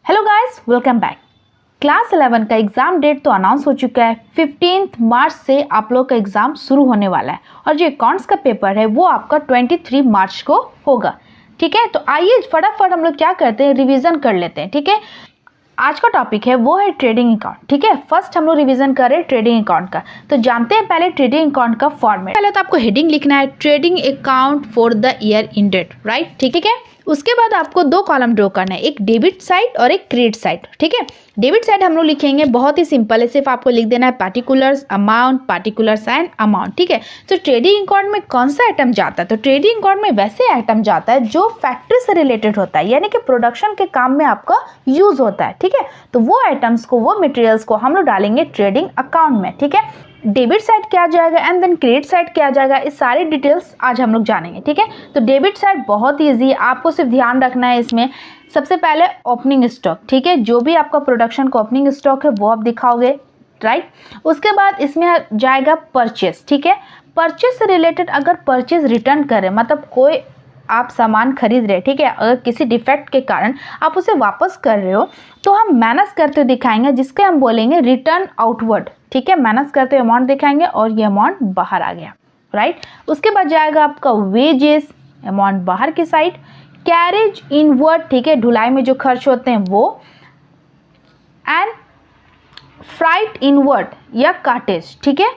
Hello guys, welcome back. Class 11 का exam date तो announce हो चुका है। 15 मार्च से आप लोग का एग्जाम शुरू होने वाला है और जो अकाउंट्स का पेपर है वो आपका 23 मार्च को होगा। ठीक है, तो आइए फटाफट हम लोग क्या करते हैं, रिवीजन कर लेते हैं। ठीक है, आज का टॉपिक है वो है ट्रेडिंग अकाउंट। ठीक है, फर्स्ट हम लोग रिवीजन कर रहे हैं ट्रेडिंग अकाउंट का। तो जानते हैं पहले ट्रेडिंग अकाउंट का फॉर्मेट। पहले तो आपको हेडिंग लिखना है trading account for the year ended, right. ठीक है, उसके बाद आपको दो कॉलम ड्रॉ करना है, एक डेबिट साइड और एक क्रेडिट साइड। ठीक है, डेबिट साइड हम लोग लिखेंगे बहुत ही सिंपल है, सिर्फ आपको लिख देना है particulars amount, particulars and amount. ठीक है, तो ट्रेडिंग अकाउंट में कौन सा आइटम जाता है, तो ट्रेडिंग अकाउंट में वैसे आइटम जाता है जो फैक्ट्री से रिलेटेड होता है, यानी कि प्रोडक्शन के काम में आपका यूज होता है। ठीक है, तो वो आइटम्स को, वो मटेरियल्स को हम लोग डालेंगे ट्रेडिंग अकाउंट में। ठीक है, डेबिट साइड क्या जाएगा एंड देन क्रेडिट साइड क्या जाएगा, इस सारी डिटेल्स आज हम लोग जानेंगे। ठीक है, तो डेबिट साइड बहुत ईजी है, आपको सिर्फ ध्यान रखना है इसमें सबसे पहले ओपनिंग स्टॉक। ठीक है, जो भी आपका प्रोडक्शन का ओपनिंग स्टॉक है वो आप दिखाओगे, राइट। उसके बाद इसमें जाएगा परचेस। ठीक है, परचेस से रिलेटेड अगर परचेस रिटर्न करें, मतलब कोई आप सामान खरीद रहे, ठीक है, अगर किसी डिफेक्ट के कारण आप उसे वापस कर रहे हो तो हम माइनस करते हुए दिखाएंगे, जिसके हम बोलेंगे रिटर्न आउटवर्ड। ठीक है, माइनस करते हुए अमाउंट दिखाएंगे और ये अमाउंट बाहर आ गया, राइट। उसके बाद जाएगा आपका वेजेस, अमाउंट बाहर की साइड। कैरेज इनवर्ड, ठीक है, ढुलाई में जो खर्च होते हैं वो। एंड फ्राइट इनवर्ड या कार्टेज, ठीक है,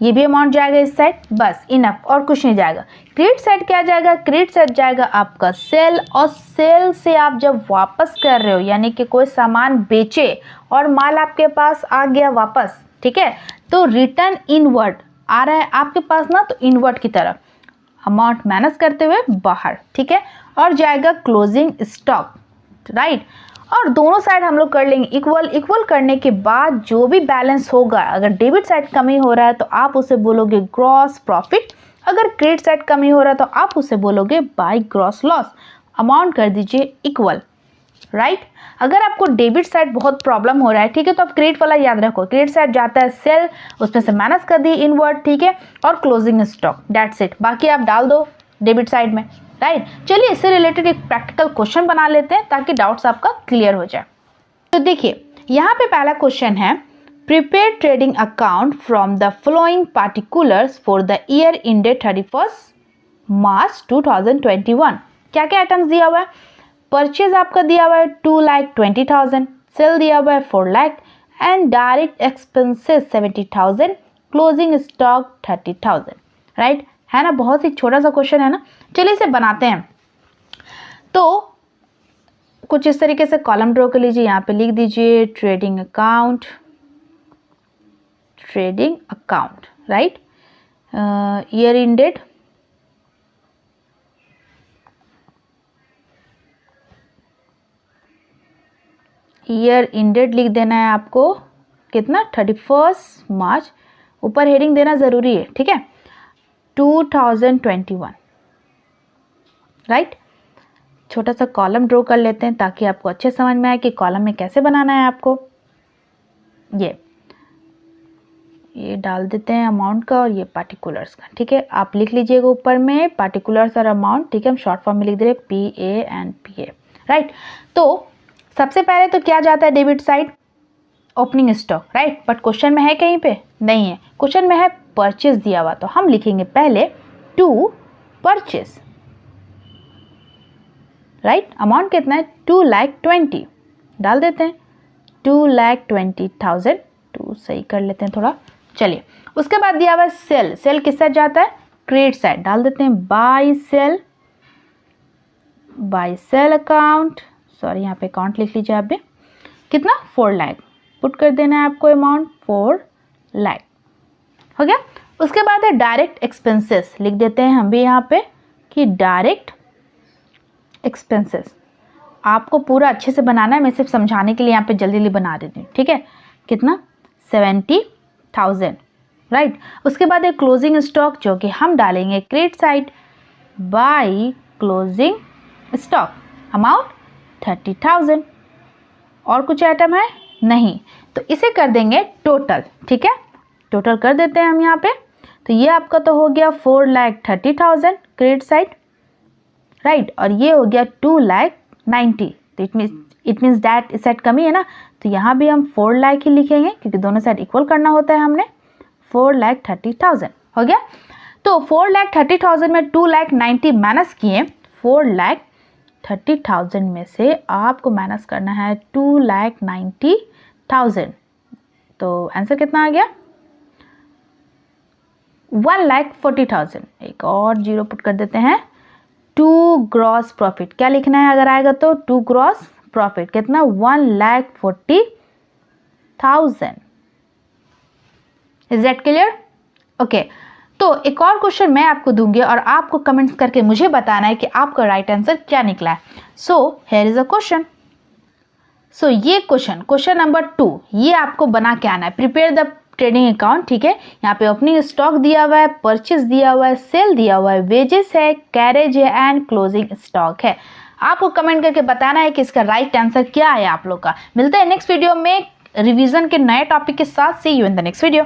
ये भी अमाउंट जाएगा इस साइड, बस इनफ, और कुछ नहीं जाएगा। क्रेडिट साइड क्या जाएगा, क्रेडिट साइड जाएगा आपका सेल, और सेल से आप जब वापस कर रहे हो, यानी कि कोई सामान बेचे और माल आपके पास आ गया वापस, ठीक है, तो रिटर्न इनवर्ड आ रहा है आपके पास ना, तो इनवर्ड की तरफ अमाउंट माइनस करते हुए बाहर। ठीक है, और जाएगा क्लोजिंग स्टॉक, राइट। और दोनों साइड हम लोग कर लेंगे इक्वल। इक्वल करने के बाद जो भी बैलेंस होगा, अगर डेबिट साइड कमी हो रहा है तो आप उसे बोलोगे ग्रॉस प्रॉफिट, अगर क्रेडिट साइड कमी हो रहा है तो आप उसे बोलोगे बाय ग्रॉस लॉस। अमाउंट कर दीजिए इक्वल, राइट। अगर आपको डेबिट साइड बहुत प्रॉब्लम हो रहा है, ठीक है, तो आप क्रेडिट वाला याद रखो, क्रेडिट साइड जाता है सेल, उसमें से माइनस कर दी इनवर्ड, ठीक है, और क्लोजिंग स्टॉक, दैट्स इट। बाकी आप डाल दो डेबिट साइड में, राइट। चलिए इससे रिलेटेड एक प्रैक्टिकल क्वेश्चन बना लेते हैं ताकि डाउट्स आपका क्लियर हो जाए। तो देखिए यहाँ पे पहला क्वेश्चन है, prepare trading account from the following particulars for the year ended 31 मार्च 2021। क्या क्या आइटम्स दिया हुआ है, परचेज आपका दिया हुआ है 2,20,000, सेल दिया हुआ है 4 lakh, and direct expenses 70,000, closing stock 30,000, right. है ना, बहुत ही छोटा सा क्वेश्चन है ना। चलिए इसे बनाते हैं। तो कुछ इस तरीके से कॉलम ड्रॉ कर लीजिए, यहाँ पे लिख दीजिए trading account, trading account, right, year ended, year ended लिख देना है आपको कितना, 31 मार्च, ऊपर हेडिंग देना जरूरी है, ठीक है, 2021, राइट। छोटा सा कॉलम ड्रॉ कर लेते हैं ताकि आपको अच्छे समझ में आए कि कॉलम में कैसे बनाना है आपको। ये डाल देते हैं अमाउंट का और ये पार्टिकुलर्स का, ठीक है। आप लिख लीजिएगा ऊपर में पार्टिकुलर्स और अमाउंट, ठीक है, हम शॉर्ट फॉर्म में लिख दे रहे PA एंड PA, राइट। तो सबसे पहले तो क्या जाता है debit side, opening stock, right, but question में है कहीं पे नहीं है, क्वेश्चन में है परचेज दिया हुआ, तो हम लिखेंगे पहले टू परचेज, राइट। अमाउंट कितना है 2,20,000 डाल देते हैं, 2,20,000, 2 सही कर लेते हैं थोड़ा। चलिए उसके बाद दिया हुआ है सेल, सेल किस साइड जाता है, क्रेडिट साइड, डाल देते हैं buy sell, buy sell account, sorry यहाँ पे अकाउंट लिख लीजिए आप भी, कितना 4 लाख, पुट कर देना है आपको अमाउंट 4 लाख, हो गया। उसके बाद है डायरेक्ट एक्सपेंसेस, लिख देते हैं हम भी यहाँ पे कि डायरेक्ट एक्सपेंसेस, आपको पूरा अच्छे से बनाना है, मैं सिर्फ समझाने के लिए यहाँ पे जल्दी जल्दी बना देती हूँ, ठीक है, कितना 70,000, राइट। उसके बाद है क्लोजिंग स्टॉक, जो कि हम डालेंगे credit side, by closing stock, amount 30,000, और कुछ आइटम है नहीं, तो इसे कर देंगे टोटल, ठीक है, टोटल कर देते हैं हम यहाँ पे। तो ये आपका तो हो गया 4,30,000 क्रेडिट साइड, राइट, और ये हो गया 2,90,000, तो it means it means that इस साइड कमी है ना, तो यहाँ भी हम 4 लाख ही लिखेंगे क्योंकि दोनों साइड इक्वल करना होता है हमने। 4,30,000 हो गया। तो 4,30,000 में 2,90,000 माइनस किए, 4,30,000 में से आपको माइनस करना है 2,90,000, तो आंसर कितना आ गया 1,40,000। एक और जीरो पुट कर देते हैं। 2 ग्रॉस प्रॉफिट क्या लिखना है अगर आएगा तो 2 ग्रॉस प्रॉफिट कितना 1,40,000। Is that clear? ओके, तो एक और क्वेश्चन मैं आपको दूंगी और आपको कमेंट्स करके मुझे बताना है कि आपका राइट आंसर क्या निकला है। So here is a question. So ये क्वेश्चन नंबर 2, ये आपको बना के आना है। प्रिपेयर द ट्रेडिंग अकाउंट, ठीक है। यहाँ पे ओपनिंग स्टॉक दिया हुआ है, परचेज दिया हुआ है, सेल दिया हुआ है, वेजेस है, कैरेज है एंड क्लोजिंग स्टॉक है। आपको कमेंट करके बताना है कि इसका राइट आंसर क्या है आप लोग का। मिलते हैं नेक्स्ट वीडियो में रिवीजन के नए टॉपिक के साथ। See you in the next video.